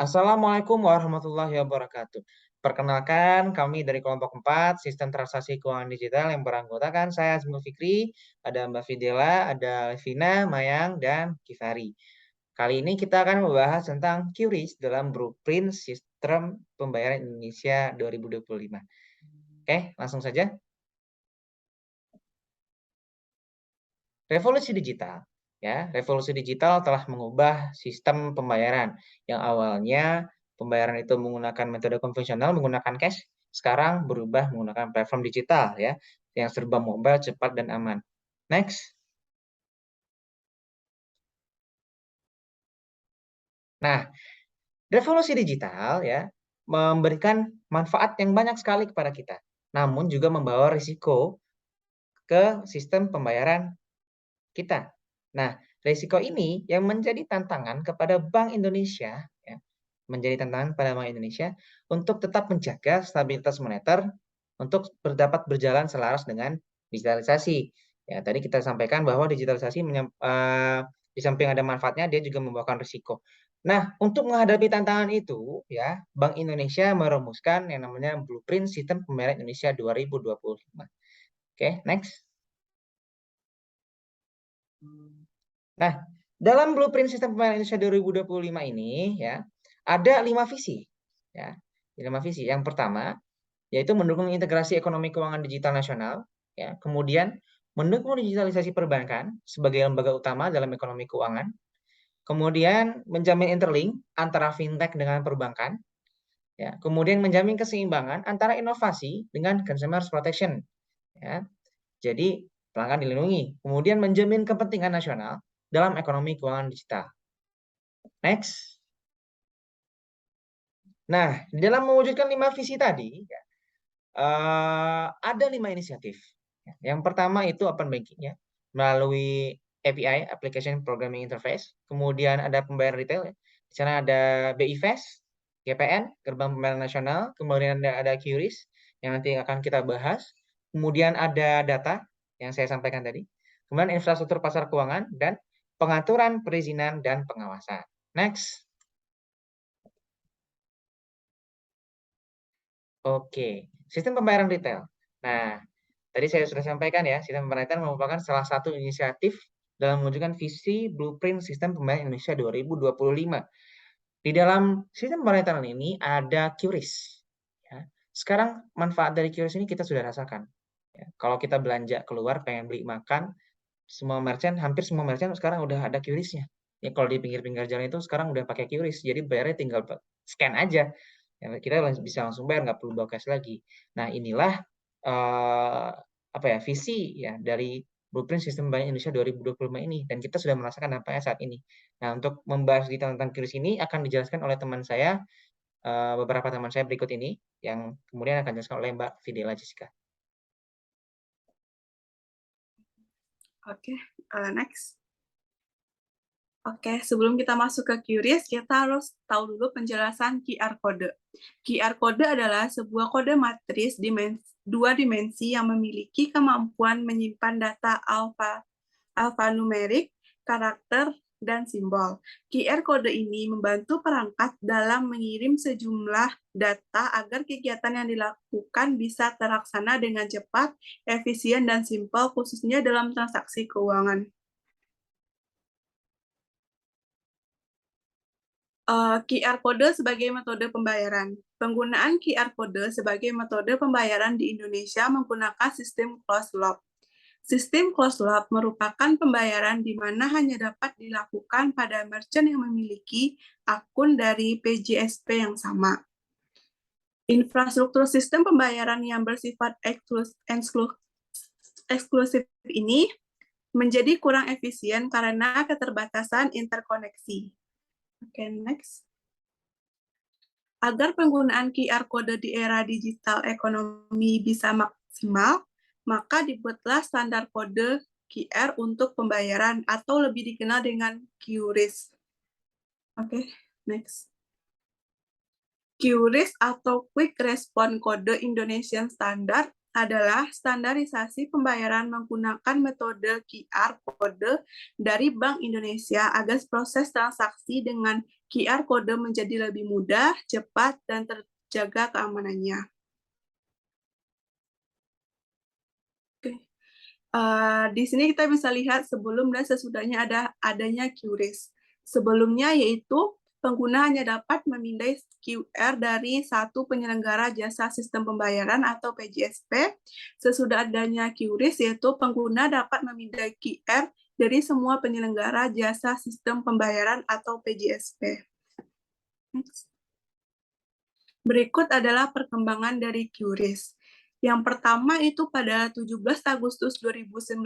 Assalamualaikum warahmatullahi wabarakatuh. Perkenalkan, kami dari kelompok 4, Sistem Transaksi Keuangan Digital yang beranggotakan saya Azmul Fikri, ada Mbak Fidela, ada Vina, Mayang, dan Kifari. Kali ini kita akan membahas tentang QRIS dalam Blueprint Sistem Pembayaran Indonesia 2025. Oke, langsung saja. Revolusi digital, ya, revolusi digital telah mengubah sistem pembayaran yang awalnya pembayaran itu menggunakan metode konvensional menggunakan cash, sekarang berubah menggunakan platform digital ya, yang serba mobile, cepat dan aman. Next. Nah, revolusi digital ya memberikan manfaat yang banyak sekali kepada kita, namun juga membawa risiko ke sistem pembayaran kita. Nah, risiko ini yang menjadi tantangan kepada Bank Indonesia, ya, menjadi tantangan pada Bank Indonesia untuk tetap menjaga stabilitas moneter untuk dapat berjalan selaras dengan digitalisasi. Ya, tadi kita sampaikan bahwa digitalisasi di samping ada manfaatnya, dia juga membawakan risiko. Nah, untuk menghadapi tantangan itu, ya, Bank Indonesia merumuskan yang namanya Blueprint Sistem Pembayaran Indonesia 2025. Oke, next. Nah, dalam Blueprint Sistem Pembayaran Indonesia 2025 ini ya, ada 5 visi. Ya, 5 visi. Yang pertama, yaitu mendukung integrasi ekonomi keuangan digital nasional, ya. Kemudian mendukung digitalisasi perbankan sebagai lembaga utama dalam ekonomi keuangan. Kemudian menjamin interlink antara fintech dengan perbankan, ya. Kemudian menjamin keseimbangan antara inovasi dengan consumer protection, ya. Jadi pelanggan dilindungi. Kemudian menjamin kepentingan nasional dalam ekonomi keuangan digital. Next. Nah, di dalam mewujudkan 5 visi tadi, ya, ada 5 inisiatif. Yang pertama itu open banking ya, melalui API (Application Programming Interface). Kemudian ada pembayaran retail ya. Di sana ada BI Fast, GPN, Gerbang Pembayaran Nasional. Kemudian ada QRIS yang nanti akan kita bahas. Kemudian ada data yang saya sampaikan tadi. Kemudian infrastruktur pasar keuangan dan pengaturan perizinan dan pengawasan. Next. Oke, sistem pembayaran retail. Nah, tadi saya sudah sampaikan ya, sistem pembayaran retail merupakan salah satu inisiatif dalam mewujudkan visi Blueprint Sistem Pembayaran Indonesia 2025. Di dalam sistem pembayaran retail ini ada QRIS. Ya. Sekarang manfaat dari QRIS ini kita sudah rasakan. Ya. Kalau kita belanja keluar pengen beli makan, hampir semua merchant sekarang udah ada QRIS-nya. Ya, kalau di pinggir-pinggir jalan itu sekarang udah pakai QRIS, jadi bayarnya tinggal scan aja. Ya, kita bisa langsung bayar, nggak perlu bawa cash lagi. Nah, inilah visi ya dari Blueprint Sistem Pembayaran Indonesia 2025 ini, dan kita sudah merasakan dampaknya saat ini. Nah, untuk membahas detail tentang QRIS ini akan dijelaskan oleh teman saya, beberapa teman saya berikut ini, yang kemudian akan dijelaskan oleh Mbak Fidela Jessica. Oke, next. Oke, sebelum kita masuk ke QRIS, kita harus tahu dulu penjelasan QR Code. QR Code adalah sebuah kode matris dua dimensi yang memiliki kemampuan menyimpan data alfanumerik, karakter, dan simbol. QR Code ini membantu perangkat dalam mengirim sejumlah data agar kegiatan yang dilakukan bisa terlaksana dengan cepat, efisien, dan simpel, khususnya dalam transaksi keuangan. QR Code sebagai metode pembayaran. Penggunaan QR Code sebagai metode pembayaran di Indonesia menggunakan sistem closed loop. Sistem closed loop merupakan pembayaran di mana hanya dapat dilakukan pada merchant yang memiliki akun dari PJSP yang sama. Infrastruktur sistem pembayaran yang bersifat eksklusif ini menjadi kurang efisien karena keterbatasan interkoneksi. Oke, next. Agar penggunaan QR Code di era digital ekonomi bisa maksimal, maka dibuatlah standar kode QR untuk pembayaran atau lebih dikenal dengan QRIS. Oke, next. QRIS atau Quick Response Code Indonesian Standard adalah standarisasi pembayaran menggunakan metode QR Code dari Bank Indonesia agar proses transaksi dengan QR kode menjadi lebih mudah, cepat, dan terjaga keamanannya. Oke. Di sini kita bisa lihat sebelum dan sesudahnya adanya QRIS. Sebelumnya yaitu pengguna hanya dapat memindai QR dari satu penyelenggara jasa sistem pembayaran atau PJSP. Sesudah adanya QRIS yaitu pengguna dapat memindai QR dari semua penyelenggara jasa sistem pembayaran atau PJSP. Next. Berikut adalah perkembangan dari QRIS. Yang pertama itu pada 17 Agustus 2019,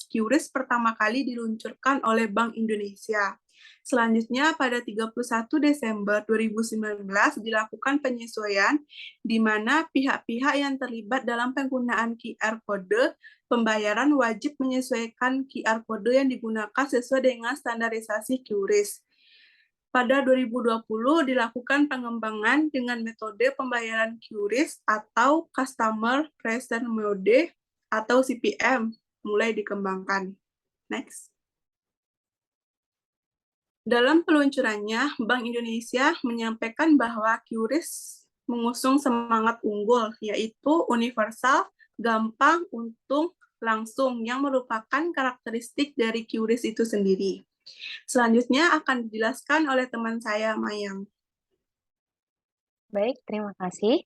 QRIS pertama kali diluncurkan oleh Bank Indonesia. Selanjutnya pada 31 Desember 2019 dilakukan penyesuaian di mana pihak-pihak yang terlibat dalam penggunaan QR kode pembayaran wajib menyesuaikan QR kode yang digunakan sesuai dengan standarisasi QRIS. Pada 2020 dilakukan pengembangan dengan metode pembayaran QRIS atau Customer Present Mode atau CPM mulai dikembangkan. Next. Dalam peluncurannya, Bank Indonesia menyampaikan bahwa QRIS mengusung semangat unggul, yaitu universal, gampang, untung, langsung, yang merupakan karakteristik dari QRIS itu sendiri. Selanjutnya akan dijelaskan oleh teman saya, Mayang. Baik, terima kasih.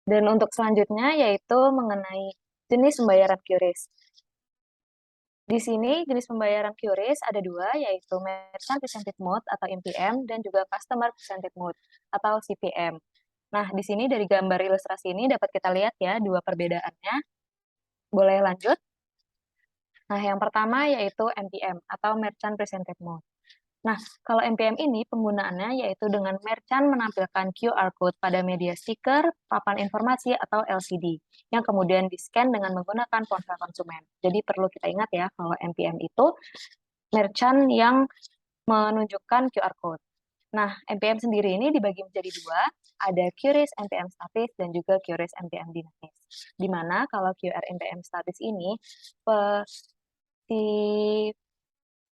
Dan untuk selanjutnya yaitu mengenai jenis pembayaran QRIS. Di sini jenis pembayaran QRIS ada dua, yaitu Merchant Presented Mode atau MPM dan juga Customer Presented Mode atau CPM. Nah, di sini dari gambar ilustrasi ini dapat kita lihat ya dua perbedaannya. Boleh lanjut? Nah, yang pertama yaitu MPM atau Merchant Presented Mode. Nah, kalau MPM ini penggunaannya yaitu dengan merchant menampilkan QR code pada media stiker, papan informasi, atau LCD, yang kemudian di-scan dengan menggunakan ponsel konsumen. Jadi perlu kita ingat ya, kalau MPM itu merchant yang menunjukkan QR code. Nah, MPM sendiri ini dibagi menjadi dua, ada QRIS MPM statis dan juga QRIS MPM dinamis. Di mana kalau QR MPM statis ini, si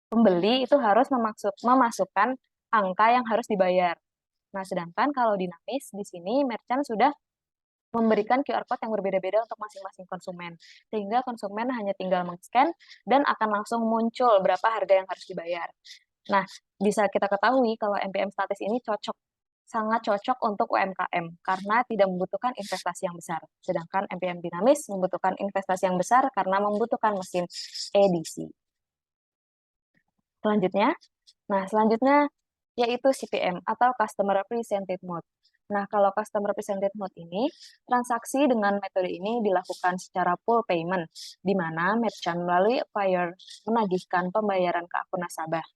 pembeli itu harus memasukkan angka yang harus dibayar. Nah, sedangkan kalau dinamis, di sini merchant sudah memberikan QR code yang berbeda-beda untuk masing-masing konsumen. Sehingga konsumen hanya tinggal meng-scan dan akan langsung muncul berapa harga yang harus dibayar. Nah, bisa kita ketahui kalau MPM statis ini sangat cocok untuk UMKM karena tidak membutuhkan investasi yang besar. Sedangkan MPM dinamis membutuhkan investasi yang besar karena membutuhkan mesin edisi. Selanjutnya yaitu CPM atau Customer Presented Mode. Nah, kalau Customer Presented Mode ini, transaksi dengan metode ini dilakukan secara full payment, di mana merchant melalui acquirer menagihkan pembayaran ke akun nasabah.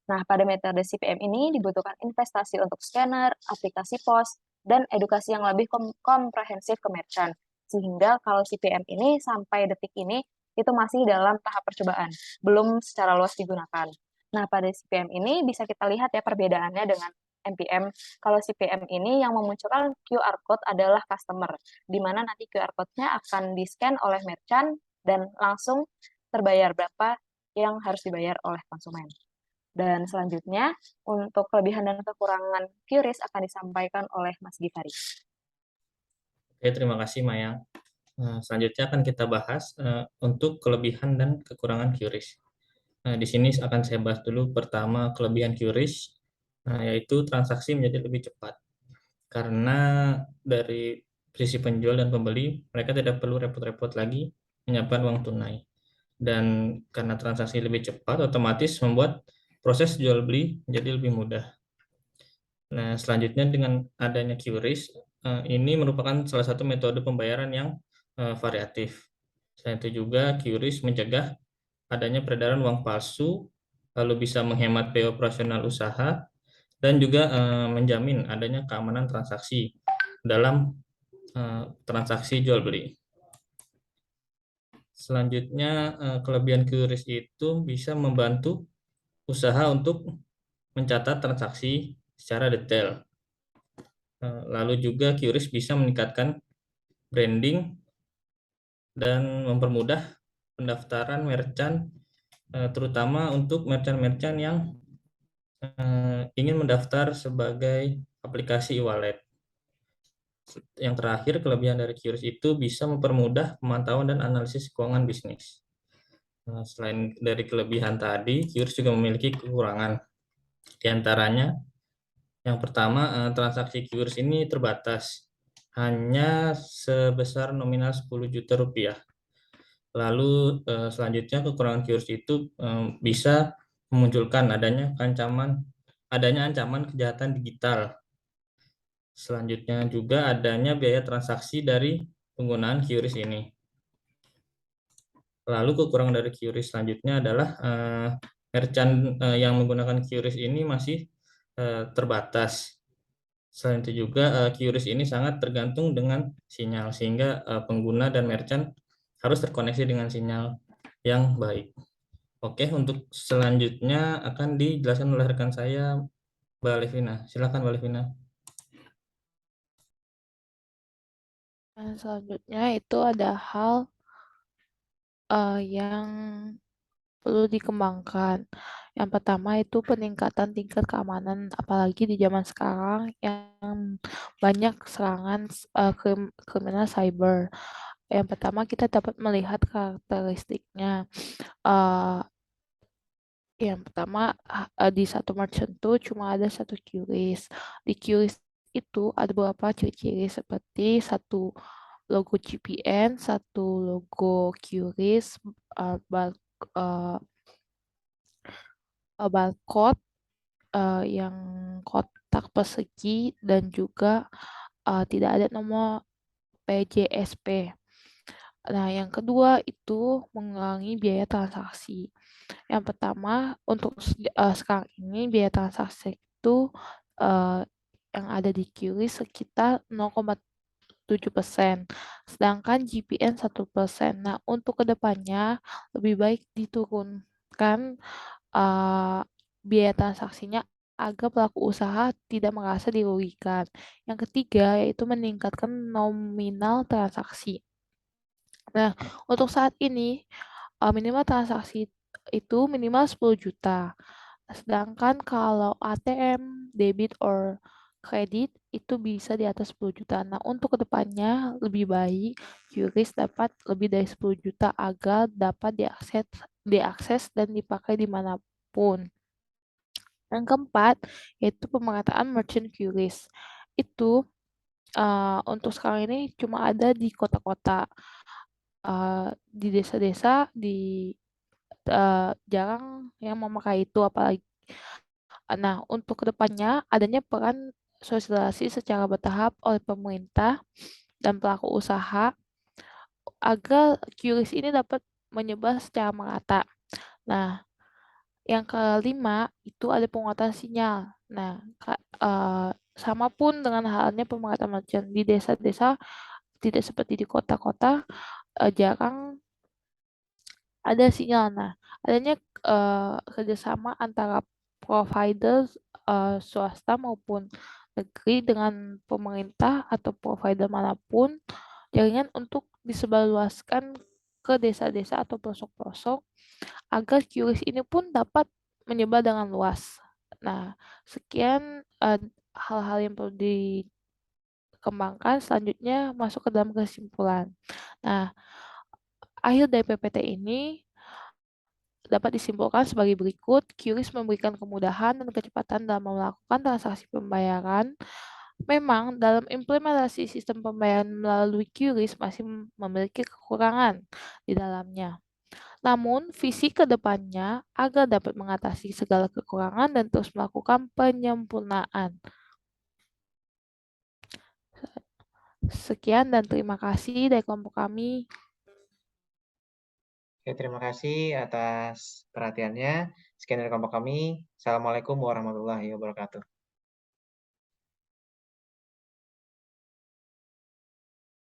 Nah, pada metode CPM ini dibutuhkan investasi untuk scanner, aplikasi POS, dan edukasi yang lebih komprehensif ke merchant. Sehingga kalau CPM ini sampai detik ini, itu masih dalam tahap percobaan, belum secara luas digunakan. Nah, pada CPM ini bisa kita lihat ya perbedaannya dengan MPM. Kalau CPM ini yang memunculkan QR code adalah customer, di mana nanti QR code-nya akan di-scan oleh merchant dan langsung terbayar berapa yang harus dibayar oleh konsumen. Dan selanjutnya, untuk kelebihan dan kekurangan QRIS akan disampaikan oleh Mas Givari. Oke, terima kasih Maya. Selanjutnya akan kita bahas untuk kelebihan dan kekurangan QRIS. Nah, di sini akan saya bahas dulu pertama kelebihan QRIS, yaitu transaksi menjadi lebih cepat. Karena dari sisi penjual dan pembeli, mereka tidak perlu repot-repot lagi menyiapkan uang tunai. Dan karena transaksi lebih cepat, otomatis membuat proses jual beli menjadi lebih mudah. Nah, selanjutnya dengan adanya QRIS, ini merupakan salah satu metode pembayaran yang variatif. Selain itu juga QRIS mencegah adanya peredaran uang palsu, lalu bisa menghemat biaya operasional usaha, dan juga menjamin adanya keamanan transaksi dalam transaksi jual beli. Selanjutnya, kelebihan QRIS itu bisa membantu usaha untuk mencatat transaksi secara detail. Lalu juga QRIS bisa meningkatkan branding dan mempermudah pendaftaran merchant terutama untuk merchant-merchant yang ingin mendaftar sebagai aplikasi e-wallet. Yang terakhir, kelebihan dari QRIS itu bisa mempermudah pemantauan dan analisis keuangan bisnis. Selain dari kelebihan tadi, QRIS juga memiliki kekurangan. Di antaranya, yang pertama, transaksi QRIS ini terbatas, hanya sebesar nominal 10 juta rupiah. Lalu selanjutnya kekurangan QRIS itu bisa memunculkan adanya ancaman kejahatan digital. Selanjutnya juga adanya biaya transaksi dari penggunaan QRIS ini. Lalu kekurangan dari QRIS selanjutnya adalah merchant yang menggunakan QRIS ini masih terbatas. Selain itu juga QRIS ini sangat tergantung dengan sinyal, sehingga pengguna dan merchant harus terkoneksi dengan sinyal yang baik. Oke, untuk selanjutnya akan dijelaskan oleh rekan saya, Mbak Levina. Silakan, Mbak Levina. Dan selanjutnya itu ada hal yang perlu dikembangkan. Yang pertama itu peningkatan tingkat keamanan, apalagi di zaman sekarang yang banyak serangan kriminal cyber. Yang pertama kita dapat melihat karakteristiknya. Yang pertama di satu merchant tuh cuma ada satu QRIS. Di QRIS itu ada beberapa ciri-ciri seperti satu logo GPN, satu logo QRIS, barcode yang kotak persegi, dan juga tidak ada nomor PJSP. Nah, yang kedua itu mengurangi biaya transaksi. Yang pertama, untuk sekarang ini biaya transaksi itu yang ada di QRIS sekitar 0,7%, sedangkan GPN 1%. Nah, untuk kedepannya lebih baik diturunkan biaya transaksinya agar pelaku usaha tidak merasa dirugikan. Yang ketiga yaitu meningkatkan nominal transaksi. Nah, untuk saat ini minimal transaksi itu minimal 10 juta. Sedangkan kalau ATM, debit or kredit itu bisa di atas 10 juta. Nah, untuk kedepannya lebih baik QRIS dapat lebih dari 10 juta agar dapat diakses dan dipakai dimanapun. Yang keempat, yaitu pemerataan merchant QRIS. Itu untuk sekarang ini cuma ada di kota-kota. Di desa-desa jarang yang memakai itu, apalagi. Nah, untuk kedepannya adanya peran sosialisasi secara bertahap oleh pemerintah dan pelaku usaha agar QRIS ini dapat menyebar secara merata. Nah, yang kelima itu ada penguatan sinyal. Nah, sama pun dengan halnya pemerataan merchant di desa-desa, tidak seperti di kota-kota, jarang ada sinyal. Nah, adanya kerjasama antara provider swasta maupun negeri dengan pemerintah atau provider manapun, jaringan untuk disebarluaskan ke desa-desa atau pelosok-pelosok agar QRIS ini pun dapat menyebar dengan luas. Nah, sekian hal-hal yang perlu dikembangkan. Selanjutnya masuk ke dalam kesimpulan. Nah, akhir dari PPT ini dapat disimpulkan sebagai berikut. QRIS memberikan kemudahan dan kecepatan dalam melakukan transaksi pembayaran. Memang dalam implementasi sistem pembayaran melalui QRIS masih memiliki kekurangan di dalamnya. Namun, visi ke depannya agar dapat mengatasi segala kekurangan dan terus melakukan penyempurnaan. Sekian dan terima kasih dari kelompok kami. Oke, terima kasih atas perhatiannya. Sekian dari kelompok kami. Assalamualaikum warahmatullahi wabarakatuh.